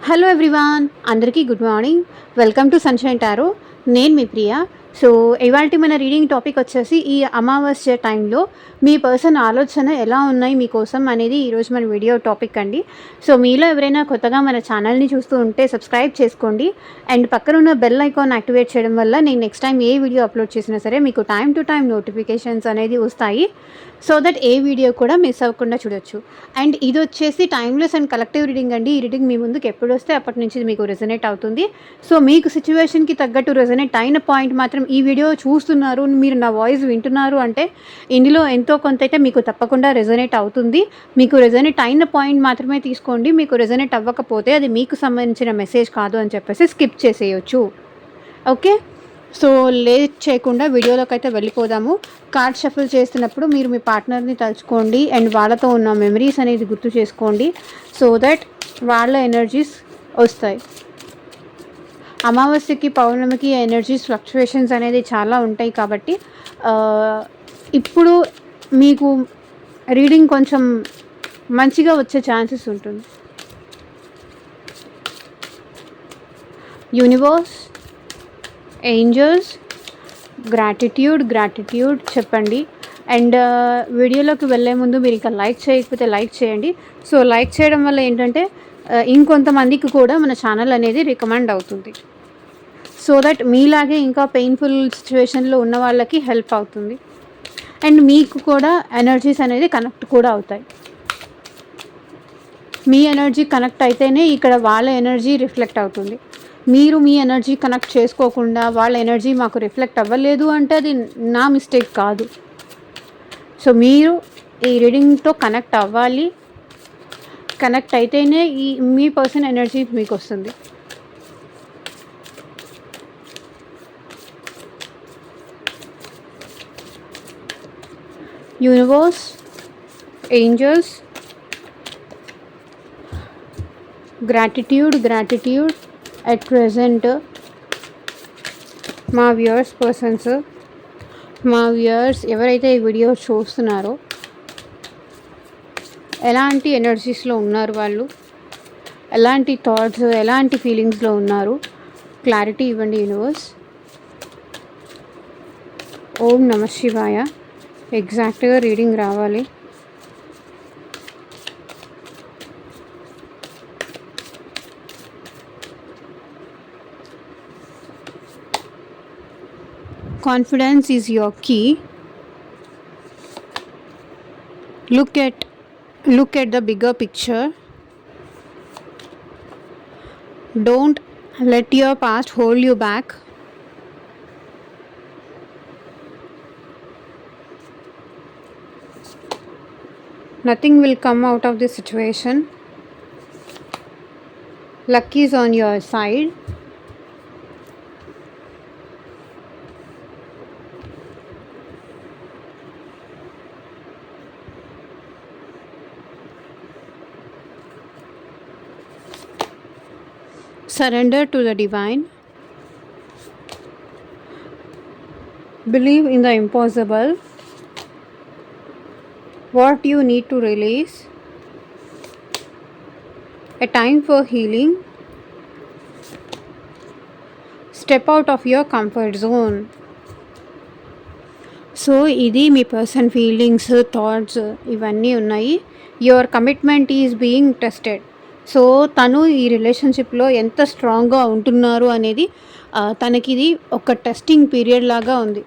Hello everyone, అందరికీ good morning. Welcome to sunshine tarot. నేను మీ ప్రియ. So ఇవాల్టి మన రీడింగ్ టాపిక్ వచ్చేసి ఈ అమావాస్య టైంలో మీ పర్సన్ ఆలోచన ఎలా ఉన్నాయి మీకోసం అనేది ఈరోజు మన వీడియో టాపిక్ అండి. సో మీలో ఎవరైనా కొత్తగా మన ఛానల్ని చూస్తూ ఉంటే సబ్స్క్రైబ్ చేసుకోండి అండ్ పక్కనున్న బెల్ ఐకాన్ యాక్టివేట్ చేయడం వల్ల నేను నెక్స్ట్ టైం ఏ వీడియో అప్లోడ్ చేసినా సరే మీకు టైం టు టైం నోటిఫికేషన్స్ అనేది వస్తాయి. సో దట్ ఏ వీడియో కూడా మిస్ అవ్వకుండా చూడొచ్చు. అండ్ ఇది వచ్చేసి టైమ్లెస్ అండ్ కలెక్టివ్ రీడింగ్ అండి. ఈ రీడింగ్ మీ ముందుకు ఎప్పుడు వస్తే అప్పటి నుంచి ఇది మీకు రెజనేట్ అవుతుంది. సో మీకు సిచ్యువేషన్కి తగ్గట్టు రెజనేట్ అయిన పాయింట్ మాత్రం ఈ వీడియో చూస్తున్నారు, మీరు నా వాయిస్ వింటున్నారు అంటే ఇందులో ఎంతో కొంత అయితే మీకు తప్పకుండా రెజనేట్ అవుతుంది. మీకు రెజనేట్ అయిన పాయింట్ మాత్రమే తీసుకోండి. మీకు రెజనేట్ అవ్వకపోతే అది మీకు సంబంధించిన మెసేజ్ కాదు అని చెప్పేసి స్కిప్ చేసేయచ్చు. ఓకే, సో లేట్ చేయకుండా వీడియోలోకి అయితే వెళ్ళిపోదాము. కార్డ్ షఫుల్ చేస్తున్నప్పుడు మీరు మీ పార్ట్నర్ని తలుచుకోండి అండ్ వాళ్ళతో ఉన్న మెమరీస్ అనేది గుర్తు చేసుకోండి. సో దట్ వాళ్ళ ఎనర్జీస్ వస్తాయి. అమావాస్యకి పౌర్ణమికి ఎనర్జీస్ ఫ్లక్చువేషన్స్ అనేది చాలా ఉంటాయి కాబట్టి ఇప్పుడు మీకు రీడింగ్ కొంచెం మంచిగా వచ్చే ఛాన్సెస్ ఉంటుంది. యూనివర్స్, ఏంజల్స్, గ్రాటిట్యూడ్ చెప్పండి. అండ్ వీడియోలోకి వెళ్ళే ముందు మీరు ఇంకా లైక్ చేయకపోతే లైక్ చేయండి. సో లైక్ చేయడం వల్ల ఏంటంటే ఇంకొంతమందికి కూడా మన ఛానల్ అనేది రికమెండ్ అవుతుంది. సో దట్ మీలాగే ఇంకా పెయిన్ఫుల్ సిచ్యువేషన్లో ఉన్న వాళ్ళకి హెల్ప్ అవుతుంది అండ్ మీకు కూడా ఎనర్జీస్ అనేది కనెక్ట్ కూడా అవుతాయి. మీ ఎనర్జీ కనెక్ట్ అయితేనే ఇక్కడ వాళ్ళ ఎనర్జీ రిఫ్లెక్ట్ అవుతుంది. మీరు మీ ఎనర్జీ కనెక్ట్ చేసుకోకుండా వాళ్ళ ఎనర్జీ మాకు రిఫ్లెక్ట్ అవ్వలేదు అంటే అది నా మిస్టేక్ కాదు. సో మీరు ఈ రీడింగ్తో కనెక్ట్ అవ్వాలి. కనెక్ట్ అయితేనే మీ పర్సన్ ఎనర్జీ మీకు వస్తుంది. Universe, angels, gratitude at present మా వ్యూయర్స్ ఎవరైతే ఈ వీడియో చూస్తున్నారో ఎలాంటి ఎనర్జీస్లో ఉన్నారు, వాళ్ళు ఎలాంటి థాట్స్, ఎలాంటి ఫీలింగ్స్లో ఉన్నారు, క్లారిటీ ఇవ్వండి యూనివర్స్. ఓం నమ శివాయ. ఎగ్జాక్ట్గా రీడింగ్ రావాలి. Confidence is your key. Look at the bigger picture. Don't let your past hold you back. Nothing will come out of this situation. Luck is on your side. Surrender to the divine. Believe in the impossible. What you need to release. A time for healing. Step out of your comfort zone. So ఇది మీ person feelings, thoughts ఇవన్నీ ఉన్నాయి. Your commitment is being tested. So తను ఈ రిలేషన్షిప్లో ఎంత స్ట్రాంగ్గా ఉంటున్నారు అనేది తనకి ఇది ఒక టెస్టింగ్ పీరియడ్ లాగా ఉంది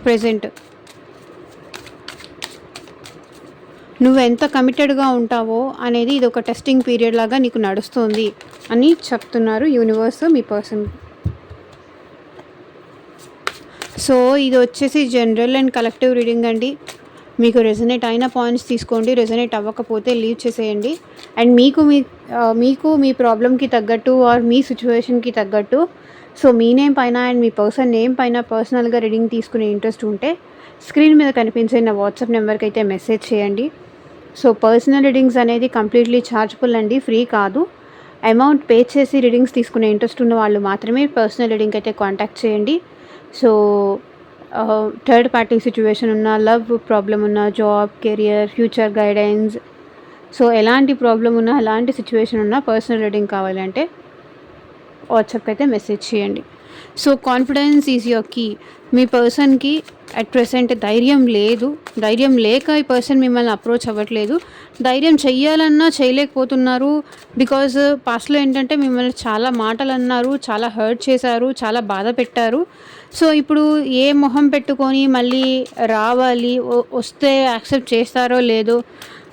ప్రజెంట్. నువ్వు ఎంత కమిటెడ్గా ఉంటావో అనేది ఇది ఒక టెస్టింగ్ పీరియడ్ లాగా నీకు నడుస్తుంది అని చెప్తున్నారు యూనివర్స్ మీ పర్సన్. సో ఇది వచ్చేసి జనరల్ అండ్ కలెక్టివ్ రీడింగ్ అండి. మీకు రెజనేట్ అయిన పాయింట్స్ తీసుకోండి, రెజనేట్ అవ్వకపోతే లీవ్ చేసేయండి. అండ్ మీకు మీ ప్రాబ్లమ్కి తగ్గట్టు ఆర్ మీ సిచ్యువేషన్కి తగ్గట్టు సో మీ నేమ్ పైన అండ్ మీ పర్సన్ నేమ్ పైన పర్సనల్గా రీడింగ్ తీసుకునే ఇంట్రెస్ట్ ఉంటే స్క్రీన్ మీద కనిపించే నా వాట్సాప్ నెంబర్కి అయితే మెసేజ్ చేయండి. సో పర్సనల్ రీడింగ్స్ అనేది కంప్లీట్లీ ఛార్జబుల్ అండి, ఫ్రీ కాదు. అమౌంట్ పే చేసి రీడింగ్స్ తీసుకునే ఇంట్రెస్ట్ ఉన్న వాళ్ళు మాత్రమే పర్సనల్ రీడింగ్ అయితే కాంటాక్ట్ చేయండి. సో థర్డ్ పార్టీ సిచ్యువేషన్ ఉన్న, లవ్ ప్రాబ్లం ఉన్న, job, career, future guidance, so ఎలాంటి ప్రాబ్లం ఉన్నా, ఎలాంటి సిచ్యువేషన్ ఉన్నా పర్సనల్ రీడింగ్ కావాలంటే వాట్సాప్కి అయితే మెసేజ్ చేయండి. So confidence is your key. మీ పర్సన్కి అట్ ప్రెసెంట్ ధైర్యం లేదు, ధైర్యం లేక ఈ పర్సన్ మిమ్మల్ని అప్రోచ్ అవ్వట్లేదు. ధైర్యం చెయ్యాలన్నా చేయలేకపోతున్నారు. బికాజ్ పాస్ట్లో ఏంటంటే మిమ్మల్ని చాలా మాటలు అన్నారు, చాలా హర్ట్ చేశారు, చాలా బాధ పెట్టారు. సో ఇప్పుడు ఏ మొహం పెట్టుకొని మళ్ళీ రావాలి, వస్తే యాక్సెప్ట్ చేస్తారో లేదో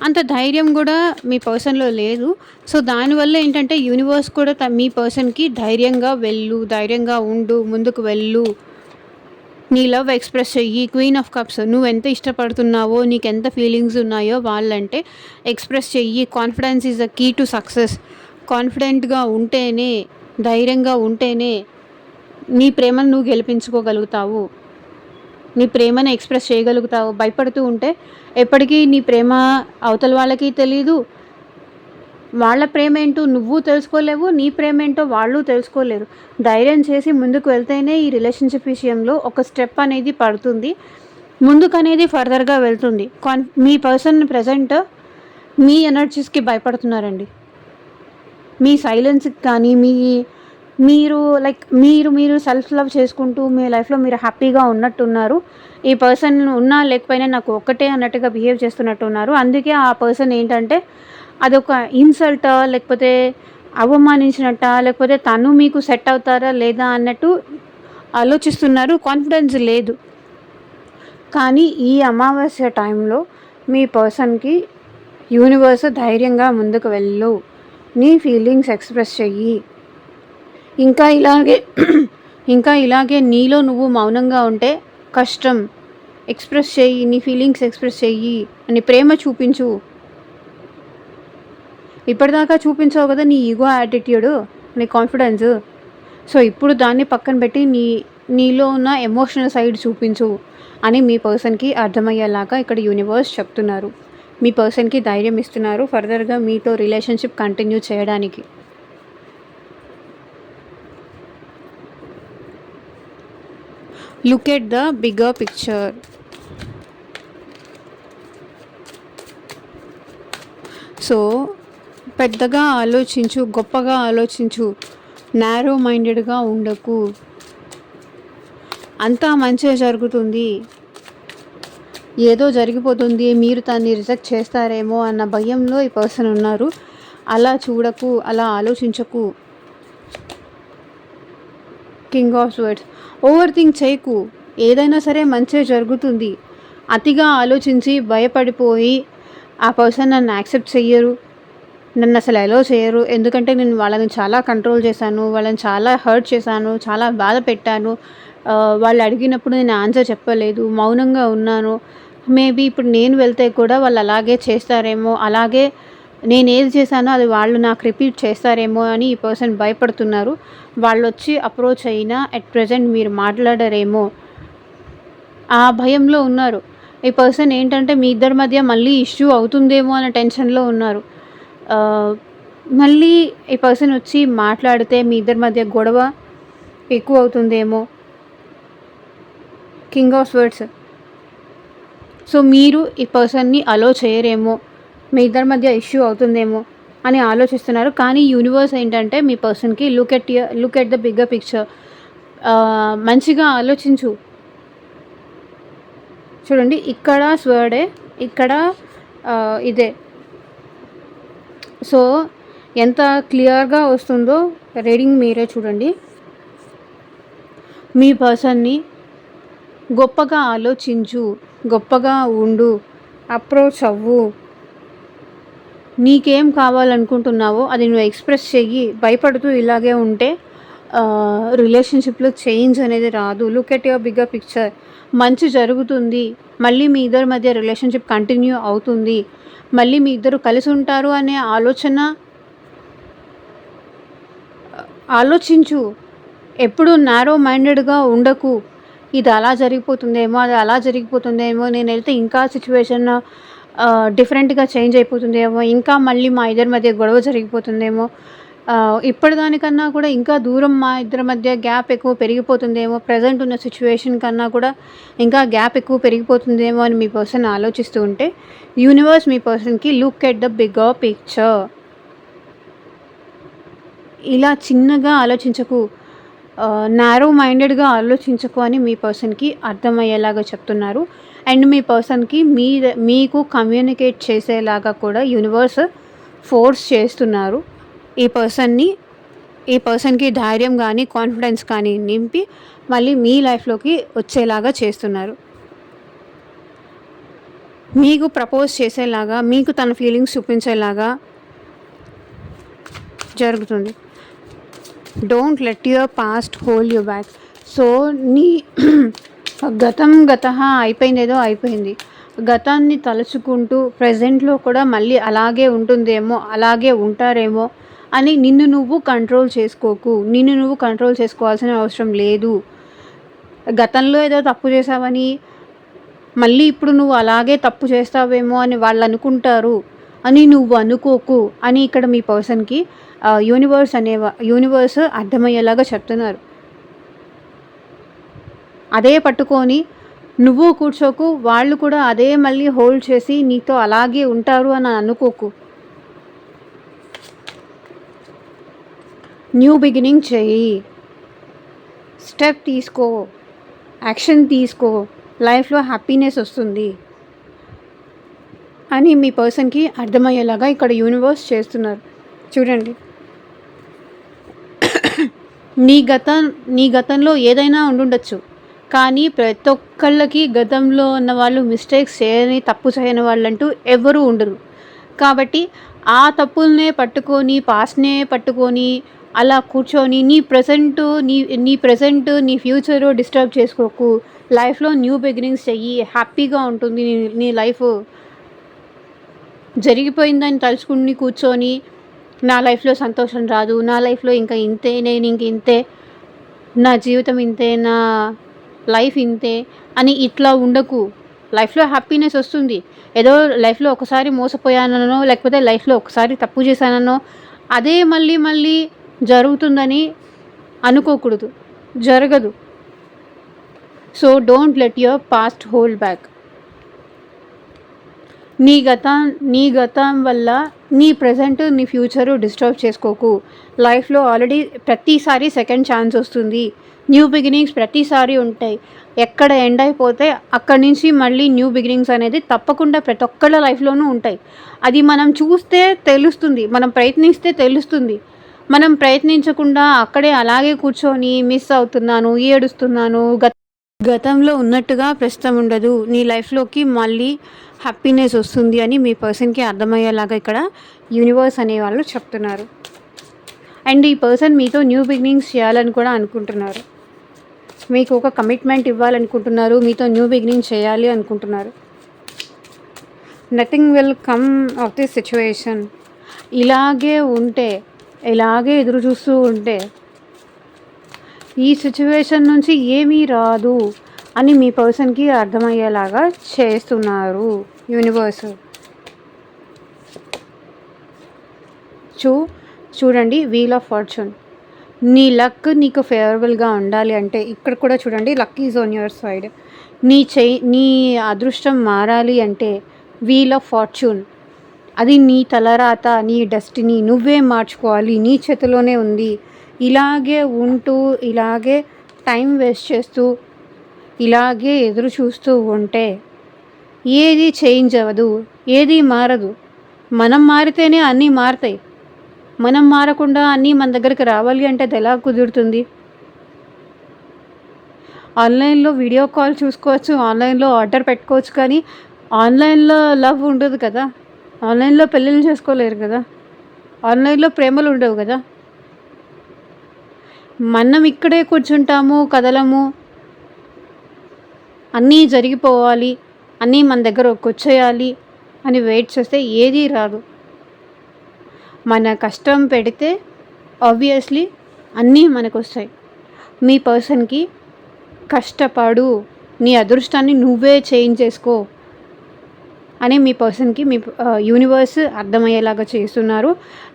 అంత ధైర్యం కూడా మీ పర్సన్లో లేదు. సో దానివల్ల ఏంటంటే యూనివర్స్ కూడా మీ పర్సన్కి ధైర్యంగా వెళ్ళు, ధైర్యంగా ఉండు, ముందుకు వెళ్ళు, నీ లవ్ ఎక్స్ప్రెస్ చెయ్యి. క్వీన్ ఆఫ్ కప్స్, నువ్వు ఎంత ఇష్టపడుతున్నావో, నీకు ఎంత ఫీలింగ్స్ ఉన్నాయో వాళ్ళంటే ఎక్స్ప్రెస్ చెయ్యి. Confidence is the key to success. కాన్ఫిడెంట్గా ఉంటేనే, ధైర్యంగా ఉంటేనే నీ ప్రేమను నువ్వు గెలిపించుకోగలుగుతావు, నీ ప్రేమను ఎక్స్ప్రెస్ చేయగలుగుతావు. భయపడుతూ ఉంటే ఎప్పటికీ నీ ప్రేమ అవతల వాళ్ళకి తెలీదు, వాళ్ళ ప్రేమ ఏంటో నువ్వు తెలుసుకోలేవు, నీ ప్రేమ ఏంటో వాళ్ళు తెలుసుకోలేరు. ధైర్యం చేసి ముందుకు వెళ్తేనే ఈ రిలేషన్షిప్ విషయంలో ఒక స్టెప్ అనేది పడుతుంది, ముందుకు అనేది ఫర్దర్గా వెళ్తుంది. మీ పర్సన్ ప్రజెంట్ మీ ఎనర్జీస్కి భయపడుతున్నారండి. మీ సైలెన్స్కి కానీ, మీరు సెల్ఫ్ లవ్ చేసుకుంటూ మీ లైఫ్లో మీరు హ్యాపీగా ఉన్నట్టున్నారు. ఈ పర్సన్ ఉన్నా లేకపోయినా నాకు ఒక్కటే అన్నట్టుగా బిహేవ్ చేస్తున్నట్టున్నారు. అందుకే ఆ పర్సన్ ఏంటంటే అదొక ఇన్సల్టా, లేకపోతే అవమానించినట్ట, లేకపోతే తను మీకు సెట్ అవుతారా లేదా అన్నట్టు ఆలోచిస్తున్నారు. కాన్ఫిడెన్స్ లేదు. కానీ ఈ అమావాస్య టైంలో మీ పర్సన్కి యూనివర్స్ ధైర్యంగా ముందుకు వెళ్ళు, నీ ఫీలింగ్స్ ఎక్స్ప్రెస్ చెయ్యి, ఇంకా ఇలాగే నీలో నువ్వు మౌనంగా ఉంటే కష్టం. ఎక్స్ప్రెస్ చెయ్యి, నీ ఫీలింగ్స్ ఎక్స్ప్రెస్ చెయ్యి, నీ ప్రేమ చూపించు. ఇప్పటిదాకా చూపించావు కదా నీ ఈగో యాటిట్యూడ్, నీ కాన్ఫిడెన్స్. సో ఇప్పుడు దాన్ని పక్కన పెట్టి నీలో ఉన్న ఎమోషనల్ సైడ్ చూపించు అని మీ పర్సన్కి అర్థమయ్యేలాగా ఇక్కడ యూనివర్స్ చెప్తున్నారు. మీ పర్సన్కి ధైర్యం ఇస్తున్నారు ఫర్దర్గా మీతో రిలేషన్షిప్ కంటిన్యూ చేయడానికి. Look at the bigger picture. So పెద్దగా ఆలోచించు, గొప్పగా ఆలోచించు, నారో మైండెడ్గా ఉండకు. అంతా మంచిగా జరుగుతుంది, ఏదో జరిగిపోతుంది, మీరు దాన్ని రిజెక్ట్ చేస్తారేమో అన్న భయంలో ఈ పర్సన్ ఉన్నారు. అలా చూడకు, అలా ఆలోచించకు. King of swords. Overthink చేయకు, ఏదైనా సరే మంచిగా జరుగుతుంది. అతిగా ఆలోచించి భయపడిపోయి ఆ పర్సన్ నన్ను యాక్సెప్ట్ చెయ్యరు, నన్ను అసలు అలో చేయరు, ఎందుకంటే నేను వాళ్ళని చాలా కంట్రోల్ చేశాను, వాళ్ళని చాలా హర్ట్ చేశాను, చాలా బాధ పెట్టాను, వాళ్ళు అడిగినప్పుడు నేను ఆన్సర్ చెప్పలేదు, మౌనంగా ఉన్నాను, మేబీ ఇప్పుడు నేను వెళ్తే కూడా వాళ్ళు అలాగే చేస్తారేమో, అలాగే నేను ఏది చేశానో అది వాళ్ళు నాకు రిపీట్ చేస్తారేమో అని ఈ పర్సన్ భయపడుతున్నారు. వాళ్ళు వచ్చి అప్రోచ్ అయినా అట్ ప్రెజెంట్ మీరు మాట్లాడరేమో ఆ భయంలో ఉన్నారు. ఈ పర్సన్ ఏంటంటే మీ ఇద్దరి మధ్య మళ్ళీ ఇష్యూ అవుతుందేమో అనే టెన్షన్లో ఉన్నారు. మళ్ళీ ఈ పర్సన్ వచ్చి మాట్లాడితే మీ ఇద్దరి మధ్య గొడవ ఎక్కువ అవుతుందేమో. King of swords. సో మీరు ఈ పర్సన్ని అలో చేయరేమో, మీ ఇద్దరి మధ్య ఇష్యూ అవుతుందేమో అని ఆలోచిస్తున్నారు. కానీ యూనివర్స్ ఏంటంటే మీ పర్సన్కి look at the bigger picture, మంచిగా ఆలోచించు. చూడండి, ఇక్కడ స్వర్డే, ఇక్కడ ఇదే. సో ఎంత క్లియర్గా వస్తుందో రీడింగ్ మీరే చూడండి. మీ పర్సన్ని గొప్పగా ఆలోచించు, గొప్పగా ఉండు, అప్రోచ్ అవ్వు, నీకేం కావాలనుకుంటున్నావో అది నువ్వు ఎక్స్ప్రెస్ చెయ్యి. భయపడుతూ ఇలాగే ఉంటే రిలేషన్షిప్లో చేంజ్ అనేది రాదు. Look at your bigger picture. మంచి జరుగుతుంది, మళ్ళీ మీ ఇద్దరి మధ్య రిలేషన్షిప్ కంటిన్యూ అవుతుంది, మళ్ళీ మీ ఇద్దరు కలిసి ఉంటారు అనే ఆలోచించు. ఎప్పుడు నారో మైండెడ్గా ఉండకు. ఇది అలా జరిగిపోతుందేమో, అది అలా జరిగిపోతుందేమో, నేను వెళ్తే ఇంకా సిచ్యువేషన్ డిఫరెంట్గా చేంజ్ అయిపోతుందేమో, ఇంకా మళ్ళీ మా ఇద్దరి మధ్య గొడవ జరిగిపోతుందేమో, ఇప్పటిదానికన్నా కూడా ఇంకా దూరం మా ఇద్దరి మధ్య గ్యాప్ ఎక్కువ పెరిగిపోతుందేమో, ప్రెజెంట్ ఉన్న సిచ్యువేషన్ కన్నా కూడా ఇంకా గ్యాప్ ఎక్కువ పెరిగిపోతుందేమో అని మీ పర్సన్ ఆలోచిస్తూ ఉంటే, యూనివర్స్ మీ పర్సన్‌కి look at the bigger picture. ఇలా చిన్నగా ఆలోచించకు, నారో మైండెడ్‌గా ఆలోచించకు అని మీ పర్సన్‌కి అర్థమయ్యేలాగా చెప్తున్నారు. అండ్ మీ పర్సన్‌కి మీకు కమ్యూనికేట్ చేసేలాగా కూడా యూనివర్స్ ఫోర్స్ చేస్తున్నారు. ఈ పర్సన్‌కి ధైర్యం కానీ, కాన్ఫిడెన్స్ కానీ నింపి మళ్ళీ మీ లైఫ్‌లోకి వచ్చేలాగా చేస్తున్నారు. మీకు ప్రపోజ్ చేసేలాగా, మీకు తన ఫీలింగ్స్ చూపించేలాగా జరుగుతుంది. Don't let your past hold you back. So నీ గతః అయిపోయిందేదో అయిపోయింది. గతాన్ని తలుచుకుంటూ ప్రెజెంట్లో కూడా మళ్ళీ అలాగే ఉంటుందేమో, అలాగే ఉంటారేమో అని నిన్ను నువ్వు కంట్రోల్ చేసుకోకు. నిన్ను నువ్వు కంట్రోల్ చేసుకోవాల్సిన అవసరం లేదు. గతంలో ఏదో తప్పు చేసావని మళ్ళీ ఇప్పుడు నువ్వు అలాగే తప్పు చేస్తావేమో అని వాళ్ళు అనుకుంటారు అని నువ్వు అనుకోకు అని ఇక్కడ మీ పర్సన్‌కి యూనివర్స్ అర్థమయ్యేలాగా చెప్తున్నారు. అదే పట్టుకొని నువ్వు కూర్చోకు, వాళ్ళు కూడా అదే మళ్ళీ హోల్డ్ చేసి నీతో అలాగే ఉంటారు అని అనుకోకు. న్యూ బిగినింగ్ చెయ్యి, స్టెప్ తీసుకో, యాక్షన్ తీసుకో, లైఫ్లో హ్యాపీనెస్ వస్తుంది అని మీ పర్సన్‌కి అర్థమయ్యేలాగా ఇక్కడ యూనివర్స్ చేస్తున్నారు. చూడండి, నీ గతంలో ఏదైనా ఉండుండొచ్చు, కానీ ప్రతి ఒక్కళ్ళకి గతంలో ఉన్న వాళ్ళు మిస్టేక్స్ చేయని, తప్పు చేయని వాళ్ళంటూ ఎవరూ ఉండరు. కాబట్టి ఆ తప్పులనే పట్టుకొని, పాస్ట్‌నే పట్టుకొని అలా కూర్చొని నీ ప్రెజెంట్ నీ ఫ్యూచరు డిస్టర్బ్ చేసుకోకు. లైఫ్లో న్యూ బిగినింగ్స్ చెయ్యి, హ్యాపీగా ఉంటుంది నీ లైఫ్. జరిగిపోయిందని తలుచుకుని కూర్చొని నా లైఫ్లో సంతోషం రాదు, నా లైఫ్లో ఇంకా ఇంతే, నేను ఇంక ఇంతే, నా జీవితం ఇంతే, నా లైఫ్ ఇంతే అని ఇట్లా ఉండకు. లైఫ్లో హ్యాపీనెస్ వస్తుంది. ఏదో లైఫ్లో ఒకసారి మోసపోయానో, లేకపోతే లైఫ్లో ఒకసారి తప్పు చేశానో అదే మళ్ళీ జరుగుతుందని అనుకోకూడదు, జరగదు. So don't let your past hold back. నీ గతం వల్ల నీ ప్రెజెంట్, నీ ఫ్యూచరు డిస్టర్బ్ చేసుకోకు. లైఫ్లో ఆల్రెడీ ప్రతిసారి సెకండ్ ఛాన్స్ వస్తుంది. న్యూ బిగినింగ్స్ ప్రతిసారి ఉంటాయి. ఎక్కడ ఎండ్ అయిపోతే అక్కడి నుంచి మళ్ళీ న్యూ బిగినింగ్స్ అనేది తప్పకుండా ప్రతి ఒక్కళ్ళ లైఫ్లోనూ ఉంటాయి. అది మనం చూస్తే తెలుస్తుంది, మనం ప్రయత్నిస్తే తెలుస్తుంది. మనం ప్రయత్నించకుండా అక్కడే అలాగే కూర్చొని మిస్ అవుతున్నాను, ఏడుస్తున్నాను, గతంలో ఉన్నట్టుగా ప్రస్తుతం ఉండదు, నీ లైఫ్లోకి మళ్ళీ హ్యాపీనెస్ వస్తుంది అని మీ పర్సన్‌కి అర్థమయ్యేలాగా ఇక్కడ యూనివర్స్ అనేవాళ్ళు చెప్తున్నారు. అండ్ ఈ పర్సన్ మీతో న్యూ బిగినింగ్స్ చేయాలని కూడా అనుకుంటున్నారు. మీకు ఒక కమిట్మెంట్ ఇవ్వాలనుకుంటున్నారు, మీతో న్యూ బిగినింగ్ చేయాలి అనుకుంటున్నారు. Nothing will come of this situation. ఇలాగే ఎదురు చూస్తూ ఉంటే ఈ సిచ్యువేషన్ నుంచి ఏమీ రాదు అని మీ పర్సన్‌కి అర్థమయ్యేలాగా చేస్తున్నారు యూనివర్స్. చూడండి, వీల్ ఆఫ్ ఫార్చ్యూన్. నీ లక్ నీకు ఫేవరబుల్గా ఉండాలి అంటే ఇక్కడ కూడా చూడండి, luck is on your side. నీ అదృష్టం మారాలి అంటే వీల్ ఆఫ్ ఫార్చ్యూన్, అది నీ తలరాత, నీ డెస్టినీ, నువ్వే మార్చుకోవాలి, నీ చేతిలోనే ఉంది. ఇలాగే ఉంటూ, ఇలాగే టైం వేస్ట్ చేస్తూ, ఇలాగే ఎదురు చూస్తూ ఉంటే ఏది చేంజ్ అవ్వదు, ఏది మారదు. మనం మారితేనే అన్నీ మారుతాయి. మనం మారకుండా అన్నీ మన దగ్గరికి రావాలి అంటే అది ఎలా కుదురుతుంది? ఆన్లైన్లో వీడియో కాల్ చూసుకోవచ్చు, ఆన్లైన్లో ఆర్డర్ పెట్టుకోవచ్చు, కానీ ఆన్లైన్లో లవ్ ఉండదు కదా, ఆన్లైన్లో పెళ్ళిళ్ళు చేసుకోలేరు కదా, ఆన్లైన్లో ప్రేమలు ఉండవు కదా. మనం ఇక్కడే కూర్చుంటాము, కదలము, అన్నీ జరిగిపోవాలి, అన్నీ మన దగ్గరకు వచ్చేయాలి అని వెయిట్ చేస్తే ఏదీ రాదు. మన కష్టం పెడితే ఆబ్వియస్లీ అన్నీ మనకు వస్తాయి. మీ పర్సన్‌కి కష్టపడు, నీ అదృష్టాన్ని నువ్వే చేంజ్ చేసుకో అని మీ పర్సన్కి మీ యూనివర్స్ అర్థమయ్యేలాగా చేస్తున్నారు.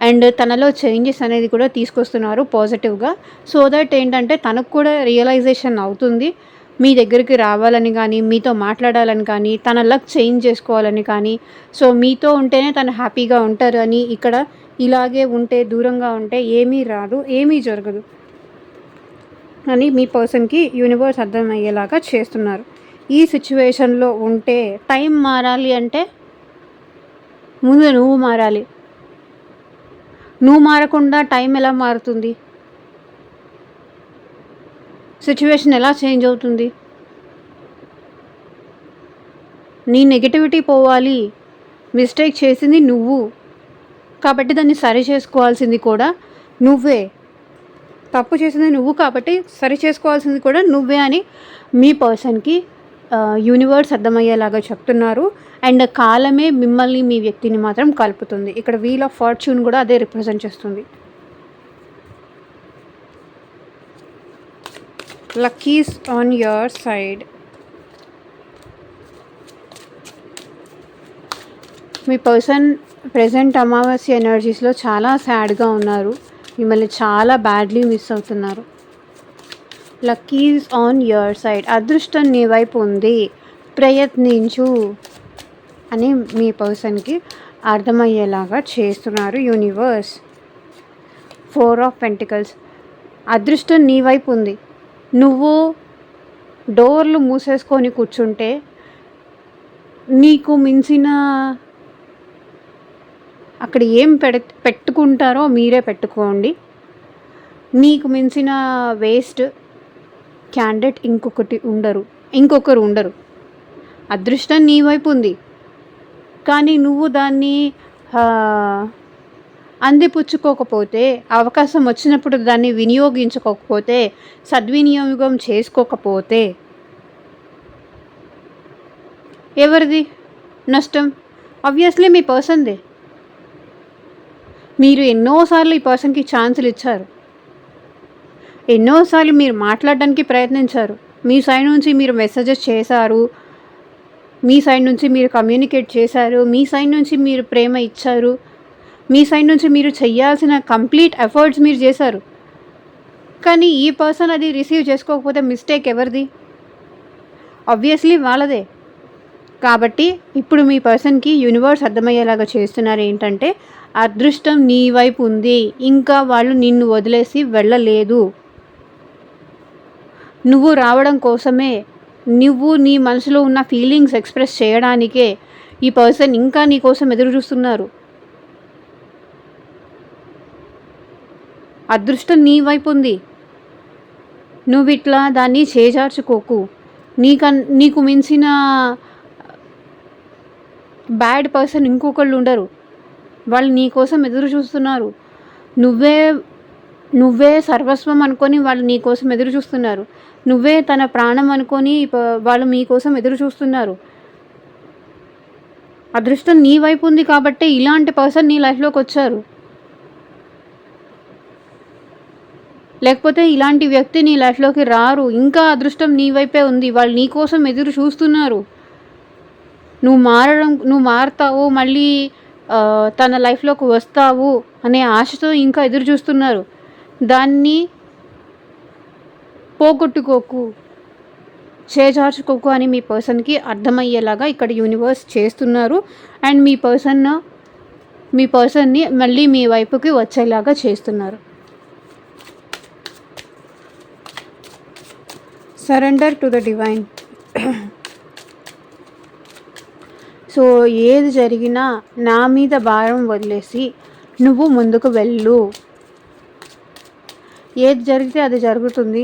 అండ్ తనలో చేంజెస్ అనేది కూడా తీసుకొస్తున్నారు పాజిటివ్గా. సో దట్ ఏంటంటే తనకు కూడా రియలైజేషన్ అవుతుంది, మీ దగ్గరికి రావాలని కానీ, మీతో మాట్లాడాలని కానీ, తన లక్ చేంజ్ చేసుకోవాలని కానీ. సో మీతో ఉంటేనే తను హ్యాపీగా ఉంటారు అని, ఇక్కడ ఇలాగే ఉంటే దూరంగా ఉంటే ఏమీ రాదు, ఏమీ జరగదు అని మీ పర్సన్కి యూనివర్స్ అర్థమయ్యేలాగా చేస్తున్నారు. ఈ సిచ్యువేషన్లో ఉంటే టైం మారాలి అంటే ముందు నువ్వు మారాలి. నువ్వు మారకుండా టైం ఎలా మారుతుంది? సిచ్యువేషన్ ఎలా చేంజ్ అవుతుంది? నీ నెగటివిటీ పోవాలి. మిస్టేక్ చేసింది నువ్వు కాబట్టి దాన్ని సరి చేసుకోవాల్సింది కూడా నువ్వే. తప్పు చేసింది నువ్వు కాబట్టి సరి చేసుకోవాల్సింది కూడా నువ్వే అని మీ పర్సన్కి యూనివర్స్ అర్థమయ్యేలాగా చెప్తున్నారు. అండ్ కాలమే మిమ్మల్ని మీ వ్యక్తిని మాత్రం కలుపుతుంది. ఇక్కడ వీల్ ఆఫ్ ఫార్చ్యూన్ కూడా అదే రిప్రజెంట్ చేస్తుంది. Lucky's on your side. Me person present అమావాస్య ఎనర్జీస్లో చాలా సాడ్గా ఉన్నారు. మిమ్మల్ని చాలా బ్యాడ్లీ మిస్ అవుతున్నారు. Lucky's on your side. అదృష్టం నీ వైపు ఉంది, ప్రయత్నించు అని మీ పర్సన్కి అర్థమయ్యేలాగా చేస్తున్నారు యూనివర్స్. 4 of pentacles. అదృష్టం నీ వైపు ఉంది. నువ్వు డోర్లు మూసేసుకొని కూర్చుంటే నీకు మించిన అక్కడ ఏం పెట్టుకుంటారో మీరే పెట్టుకోండి. నీకు మించిన వేస్ట్ క్యాండిడేట్ ఇంకొకరు ఉండరు. అదృష్టం నీ వైపు ఉంది కానీ నువ్వు దాన్ని అందిపుచ్చుకోకపోతే, అవకాశం వచ్చినప్పుడు దాన్ని వినియోగించుకోకపోతే, సద్వినియోగం చేసుకోకపోతే ఎవరిది నష్టం? ఆబ్వియస్లీ మీ పర్సన్దే. మీరు ఎన్నోసార్లు ఈ పర్సన్కి ఛాన్సులు ఇచ్చారు, ఎన్నోసార్లు మీరు మాట్లాడడానికి ప్రయత్నించారు. మీ సైడ్ నుంచి మీరు మెసేజెస్ చేశారు, మీ సైడ్ నుంచి మీరు కమ్యూనికేట్ చేశారు, మీ సైడ్ నుంచి మీరు ప్రేమ ఇచ్చారు, మీ సైడ్ నుంచి మీరు చేయాల్సిన కంప్లీట్ ఎఫర్ట్స్ మీరు చేశారు. కానీ ఈ పర్సన్ అది రిసీవ్ చేసుకోకపోతే మిస్టేక్ ఎవరిది? ఆబ్వియస్లీ వాళ్ళదే. కాబట్టి ఇప్పుడు మీ పర్సన్కి యూనివర్స్ అర్థమయ్యేలాగా చేస్తున్నారు ఏంటంటే, అదృష్టం నీ వైపు ఉంది, ఇంకా వాళ్ళు నిన్ను వదిలేసి వెళ్ళలేదు. నువ్వు రావడం కోసమే, నువ్వు నీ మనసులో ఉన్న ఫీలింగ్స్ ఎక్స్ప్రెస్ చేయడానికే ఈ పర్సన్ ఇంకా నీ కోసం ఎదురు చూస్తున్నారు. అదృష్టం నీ వైపు ఉంది. నువ్వు ఇట్లా దాన్ని చేజార్చుకోకు. నీకు మించిన బ్యాడ్ పర్సన్ ఇంకొకళ్ళు ఉండరు. వాళ్ళు నీ కోసం ఎదురు చూస్తున్నారు. నువ్వే సర్వస్వం అనుకొని వాళ్ళు నీ కోసం ఎదురు చూస్తున్నారు. నువ్వే తన ప్రాణం అనుకొని వాళ్ళు మీకోసం ఎదురు చూస్తున్నారు. అదృష్టం నీ వైపు ఉంది కాబట్టి ఇలాంటి పర్సన్ నీ లైఫ్లోకి వచ్చారు. లేకపోతే ఇలాంటి వ్యక్తి నీ లైఫ్లోకి రారు. ఇంకా అదృష్టం నీ వైపే ఉంది, వాళ్ళు నీ కోసం ఎదురు చూస్తున్నారు. నువ్వు మారుతావు, మళ్ళీ తన లైఫ్లోకి వస్తావు అనే ఆశతో ఇంకా ఎదురు చూస్తున్నారు. దాన్ని పోగొట్టుకోకు, చేజార్చుకోకు అని మీ పర్సన్కి అర్థమయ్యేలాగా ఇక్కడ యూనివర్స్ చేస్తున్నారు. అండ్ మీ పర్సన్ని మళ్ళీ మీ వైపుకి వచ్చేలాగా చేస్తున్నారు. Surrender to the divine. So ఏది జరిగినా నా మీద భారం వదిలేసి నువ్వు ముందుకు వెళ్ళు. ఏది జరిగితే అది జరుగుతుంది.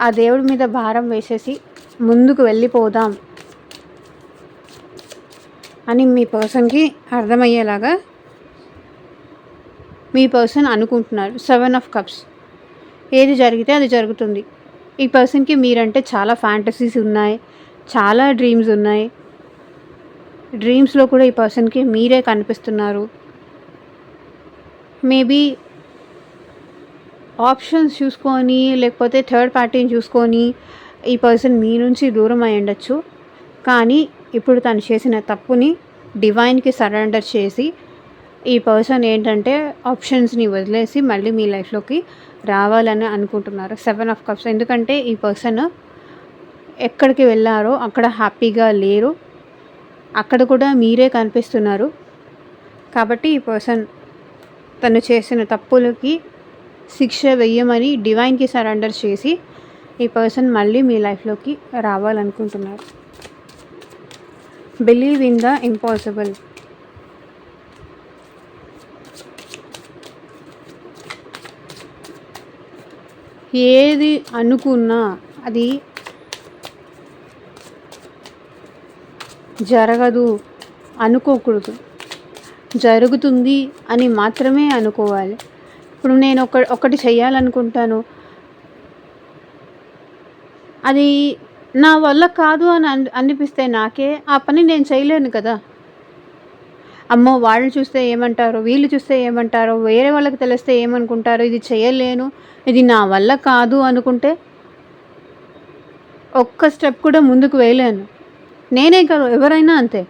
ఆ దేవుడి మీద భారం వేసేసి ముందుకు వెళ్ళిపోదాం అని మీ పర్సన్కి అర్థమయ్యేలాగా మీ పర్సన్ అనుకుంటున్నారు. 7 ఆఫ్ కప్స్. ఏది జరిగితే అది జరుగుతుంది. ఈ పర్సన్కి మీరంటే చాలా ఫ్యాంటసీస్ ఉన్నాయి, చాలా డ్రీమ్స్ ఉన్నాయి. డ్రీమ్స్లో కూడా ఈ పర్సన్కి మీరే కనిపిస్తున్నారు. మేబీ ఆప్షన్స్ చూసుకొని, లేకపోతే థర్డ్ పార్టీని చూసుకొని ఈ పర్సన్ మీ నుంచి దూరం అయి ఉండొచ్చు. కానీ ఇప్పుడు తను చేసిన తప్పుని డివైన్కి సరెండర్ చేసి ఈ పర్సన్ ఏంటంటే ఆప్షన్స్ని వదిలేసి మళ్ళీ మీ లైఫ్లోకి రావాలని అనుకుంటున్నారు. 7 ఆఫ్ కప్స్. ఎందుకంటే ఈ పర్సన్ ఎక్కడికి వెళ్ళారో అక్కడ హ్యాపీగా లేరు, అక్కడ కూడా మీరే కనిపిస్తున్నారు. కాబట్టి ఈ పర్సన్ తను చేసిన తప్పులకి శిక్ష వెయ్యమని డివైన్కి సరెండర్ చేసి ఈ పర్సన్ మళ్ళీ మీ లైఫ్లోకి రావాలనుకుంటున్నారు. Believe in the impossible. ఏది అనుకున్నా అది జరగదు అనుకోకూడదు, జరుగుతుంది అని మాత్రమే అనుకోవాలి. ఇప్పుడు నేను ఒకటి చేయాలనుకుంటాను, అది నా వల్ల కాదు అని అనిపిస్తే నాకే ఆ పని నేను చేయలేను కదా. అమ్మో వాళ్ళు చూస్తే ఏమంటారో, వీళ్ళు చూస్తే ఏమంటారో, వేరే వాళ్ళకి తెలిస్తే ఏమనుకుంటారో, ఇది చేయలేను, ఇది నా వల్ల కాదు అనుకుంటే ఒక్క స్టెప్ కూడా ముందుకు వేయలేను. నేనే కాదు, ఎవరైనా అంతే.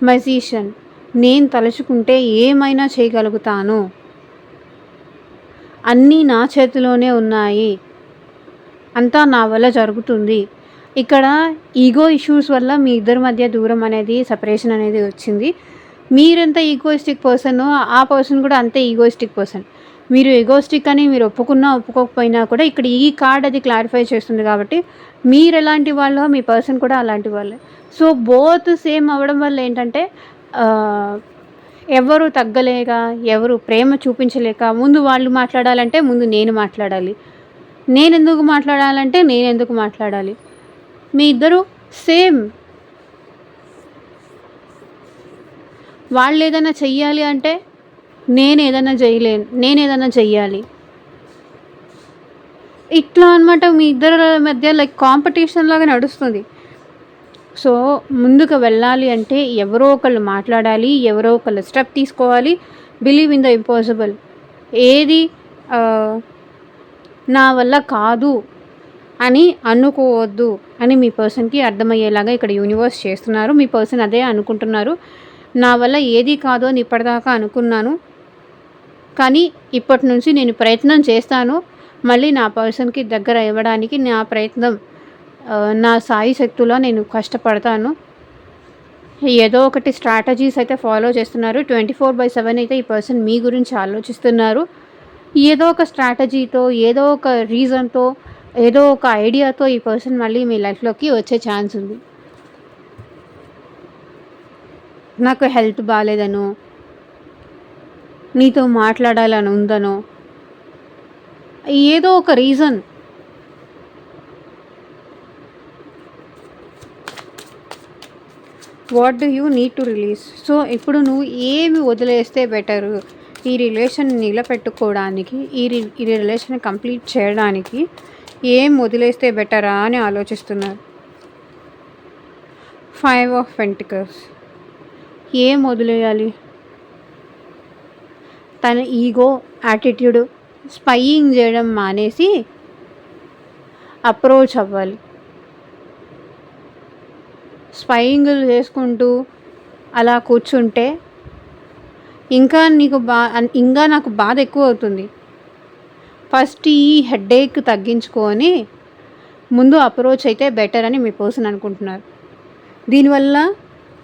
మ్యాజిషియన్. నేను తలుచుకుంటే ఏమైనా చేయగలుగుతాను, అన్నీ నా చేతిలోనే ఉన్నాయి, అంతా నా వల్ల జరుగుతుంది. ఇక్కడ ఈగో ఇష్యూస్ వల్ల మీ ఇద్దరి మధ్య దూరం అనేది, సెపరేషన్ అనేది వచ్చింది. మీరెంత ఈగోయిస్టిక్ పర్సనో ఆ పర్సన్ కూడా అంతే ఈగోయిస్టిక్ పర్సన్. మీరు ఈగోయిస్టిక్ అని మీరు ఒప్పుకున్నా ఒప్పుకోకపోయినా కూడా ఇక్కడ ఈ కార్డ్ అది క్లారిఫై చేస్తుంది. కాబట్టి మీరు ఎలాంటి వాళ్ళో మీ పర్సన్ కూడా అలాంటి వాళ్ళే. సో బోత్ సేమ్ అవ్వడం వల్ల ఏంటంటే ఎవరు తగ్గలేక, ఎవరు ప్రేమ చూపించలేక, ముందు వాళ్ళు మాట్లాడాలంటే ముందు నేను మాట్లాడాలి, నేనెందుకు మాట్లాడాలంటే నేనెందుకు మాట్లాడాలి. మీ ఇద్దరు సేమ్. వాళ్ళు ఏదైనా చెయ్యాలి అంటే నేను ఏదైనా చెయ్యాలి. ఇట్లా అనమాట మీ ఇద్దరి మధ్య లైక్ కాంపిటీషన్ లాగా నడుస్తుంది. సో ముందుకు వెళ్ళాలి అంటే ఎవరో ఒకళ్ళు మాట్లాడాలి, ఎవరో ఒకళ్ళు స్టెప్ తీసుకోవాలి. Believe in the impossible. ఏది నా వల్ల కాదు అని అనుకోవద్దు అని మీ పర్సన్కి అర్థమయ్యేలాగా ఇక్కడ యూనివర్స్ చేస్తున్నారు. మీ పర్సన్ అదే అనుకుంటున్నారు. నా వల్ల ఏది కాదు అని ఇప్పటిదాకా అనుకున్నాను, కానీ ఇప్పటి నుంచి నేను ప్రయత్నం చేస్తాను, మళ్ళీ నా పర్సన్కి దగ్గర ఇవ్వడానికి నా ప్రయత్నం, నా సాయి శక్తులో నేను కష్టపడతాను. ఏదో ఒకటి స్ట్రాటజీస్ అయితే ఫాలో చేస్తున్నారు. 24/7 అయితే ఈ పర్సన్ మీ గురించి ఆలోచిస్తున్నారు. ఏదో ఒక స్ట్రాటజీతో, ఏదో ఒక రీజన్తో, ఏదో ఒక ఐడియాతో ఈ పర్సన్ మళ్ళీ మీ లైఫ్లోకి వచ్చే ఛాన్స్ ఉంది. నాకు హెల్త్ బాగాలేదనో, నీతో మాట్లాడాలని ఉందనో, ఏదో ఒక reason. What do you need to release. So ఇప్పుడు నువ్వు ఏమి వదిలేస్తే బెటరు ఈ రిలేషన్ నిలబెట్టుకోవడానికి, ఈ రిలేషన్ కంప్లీట్ చేయడానికి ఏం వదిలేస్తే బెటరా అని ఆలోచిస్తున్నారు. 5 ఆఫ్ పెంటికల్స్. ఏం వదిలేయాలి? తన ఈగో, యాటిట్యూడ్, స్పైయింగ్ చేయడం మానేసి అప్రోచ్ అవ్వాలి. స్పైయింగ్లు చేసుకుంటూ అలా కూర్చుంటే ఇంకా నాకు బాధ ఎక్కువ అవుతుంది. ఫస్ట్ ఈ హెడేక్ తగ్గించుకొని ముందు అప్రోచ్ అయితే బెటర్ అని మీ పర్సన్ అనుకుంటున్నారు. దీనివల్ల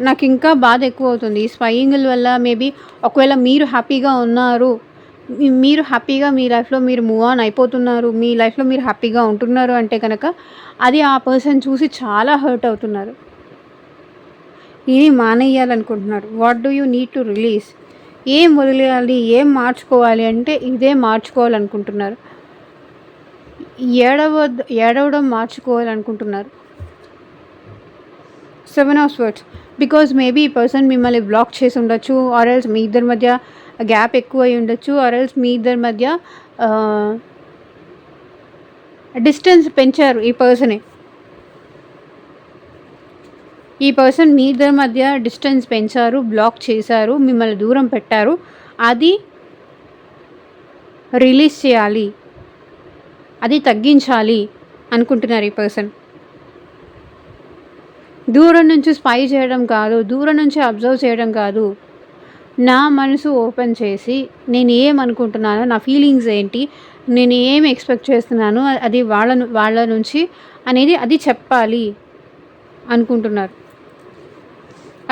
నాకు ఇంకా బాధ ఎక్కువ అవుతుంది. ఈ స్పైయింగ్ల వల్ల మేబీ ఒకవేళ మీరు హ్యాపీగా ఉన్నారు, మీరు హ్యాపీగా మీ లైఫ్లో మీరు మూవ్ ఆన్ అయిపోతున్నారు, మీ లైఫ్లో మీరు హ్యాపీగా ఉంటున్నారు అంటే కనుక అది ఆ పర్సన్ చూసి చాలా హర్ట్ అవుతున్నారు. ఇది మానేయాలనుకుంటున్నారు. What do you need to release. ఏం వదిలేయాలి, ఏం మార్చుకోవాలి అంటే ఇదే మార్చుకోవాలనుకుంటున్నారు. ఏడవడం మార్చుకోవాలనుకుంటున్నారు. 7 ఆఫ్ స్వర్డ్స్. బికాజ్ మేబీ ఈ పర్సన్ మిమ్మల్ని బ్లాక్ చేసి ఉండొచ్చు, ఆర్ ఎల్స్ మీ ఇద్దరి మధ్య గ్యాప్ ఎక్కువ అయి ఉండొచ్చు, ఆర్ ఎల్స్ మీ ఇద్దరి మధ్య డిస్టెన్స్ పెంచారు ఈ పర్సనే. ఈ పర్సన్ మీ ఇద్దరి మధ్య డిస్టెన్స్ పెంచారు, బ్లాక్ చేశారు, మిమ్మల్ని దూరం పెట్టారు. అది రిలీజ్ చేయాలి, అది తగ్గించాలి అనుకుంటున్నారు ఈ పర్సన్. దూరం నుంచి స్పై చేయడం కాదు, దూరం నుంచి అబ్జర్వ్ చేయడం కాదు, నా మనసు ఓపెన్ చేసి నేను ఏమనుకుంటున్నానో, నా ఫీలింగ్స్ ఏంటి, నేను ఏం ఎక్స్పెక్ట్ చేస్తున్నాను అది వాళ్ళ నుంచి అనేది అది చెప్పాలి అనుకుంటున్నారు.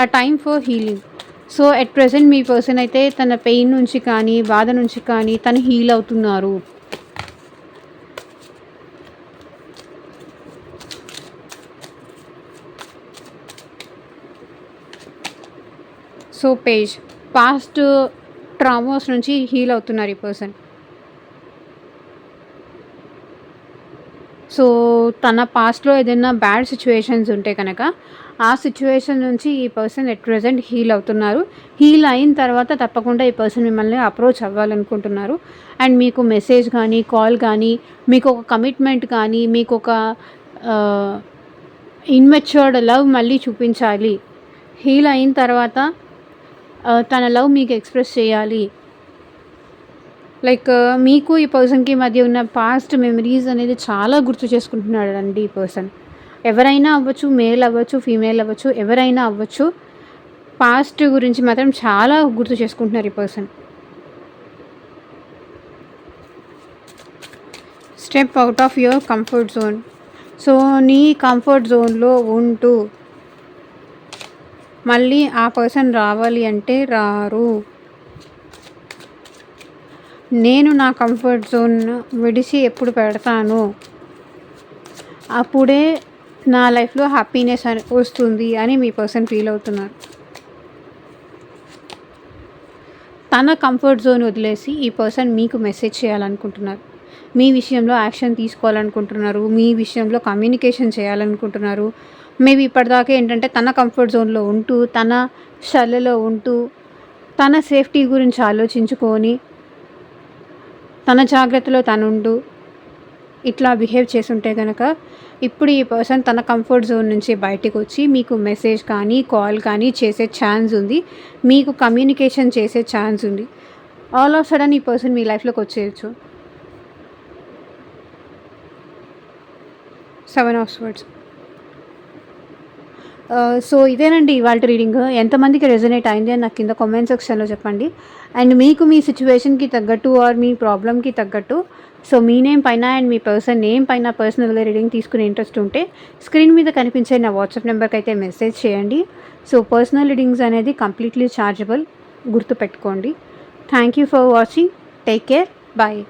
ఆ time for healing. So at present me person అయితే తన పెయిన్ నుంచి కానీ, బాధ నుంచి కానీ తను హీల్ అవుతున్నారు. సో పేజ్ పాస్ట్ ట్రామాస్ నుంచి హీల్ అవుతున్నారు ఈ పర్సన్. సో తన పాస్ట్లో ఏదైనా బ్యాడ్ సిచ్యువేషన్స్ ఉంటే కనుక ఆ సిచ్యువేషన్ నుంచి ఈ పర్సన్ ఎట్ ప్రెజెంట్ హీల్ అవుతున్నారు. హీల్ అయిన తర్వాత తప్పకుండా ఈ పర్సన్ మిమ్మల్ని అప్రోచ్ అవ్వాలనుకుంటున్నారు. అండ్ మీకు మెసేజ్ కానీ, కాల్ కానీ, మీకు ఒక కమిట్మెంట్ కానీ, మీకు ఒక ఇన్మెచ్యూర్డ్ లవ్ మళ్ళీ చూపించాలి. హీల్ అయిన తర్వాత తన లవ్ మీకు ఎక్స్ప్రెస్ చేయాలి. లైక్ మీకు ఈ పర్సన్కి మధ్య ఉన్న పాస్ట్ మెమరీస్ అనేది చాలా గుర్తు చేసుకుంటున్నాడు అండి ఈ పర్సన్. ఎవరైనా అవ్వచ్చు, మేల్ అవ్వచ్చు, ఫీమేల్ అవ్వచ్చు, ఎవరైనా అవ్వచ్చు, పాస్ట్ గురించి మాత్రం చాలా గుర్తు చేసుకుంటున్నారు ఈ person. Step out of your comfort zone. So నీ కంఫర్ట్ జోన్లో ఉంటూ మళ్ళీ ఆ పర్సన్ రావాలి అంటే రారు. నేను నా కంఫర్ట్ జోన్ విడిచి ఎప్పుడు పెడతాను అప్పుడే నా లైఫ్లో హ్యాపీనెస్ వస్తుంది అని మీ పర్సన్ ఫీల్ అవుతున్నారు. తన కంఫర్ట్ జోన్ వదిలేసి ఈ పర్సన్ మీకు మెసేజ్ చేయాలనుకుంటున్నారు. మీ విషయంలో యాక్షన్ తీసుకోవాలనుకుంటున్నారు. మీ విషయంలో కమ్యూనికేషన్ చేయాలనుకుంటున్నారు. మేబీ ఇప్పటిదాకా ఏంటంటే తన కంఫర్ట్ జోన్లో ఉంటూ, తన షెల్లో ఉంటూ, తన సేఫ్టీ గురించి ఆలోచించుకొని, తన జాగ్రత్తలో తనుండు ఇట్లా బిహేవ్ చేసుంటే కనుక ఇప్పుడు ఈ పర్సన్ తన కంఫర్ట్ జోన్ నుంచి బయటకు వచ్చి మీకు మెసేజ్ కానీ, కాల్ కానీ చేసే ఛాన్స్ ఉంది. మీకు కమ్యూనికేషన్ చేసే ఛాన్స్ ఉంది. ఆల్ ఆఫ్ సడన్ ఈ పర్సన్ మీ లైఫ్లోకి వచ్చేయచ్చు. 7 ఆఫ్ స్వర్డ్స్. సో ఇదేనండి ఇవాళ రీడింగ్. ఎంతమందికి రెజొనేట్ అయింది అని నాకు కింద కామెంట్ సెక్షన్లో చెప్పండి. అండ్ మీకు మీ సిచ్యువేషన్కి తగ్గట్టు ఆర్ మీ ప్రాబ్లమ్కి తగ్గట్టు సో మీ నేమ్ పైన అండ్ మీ పర్సన్ నేమ్ పైన పర్సనల్గా రీడింగ్ తీసుకునే ఇంట్రెస్ట్ ఉంటే స్క్రీన్ మీద కనిపించే నా వాట్సాప్ నెంబర్కి అయితే మెసేజ్ చేయండి. సో పర్సనల్ రీడింగ్స్ అనేది కంప్లీట్లీ ఛార్జబుల్, గుర్తుపెట్టుకోండి. Thank you for watching. Take care. Bye.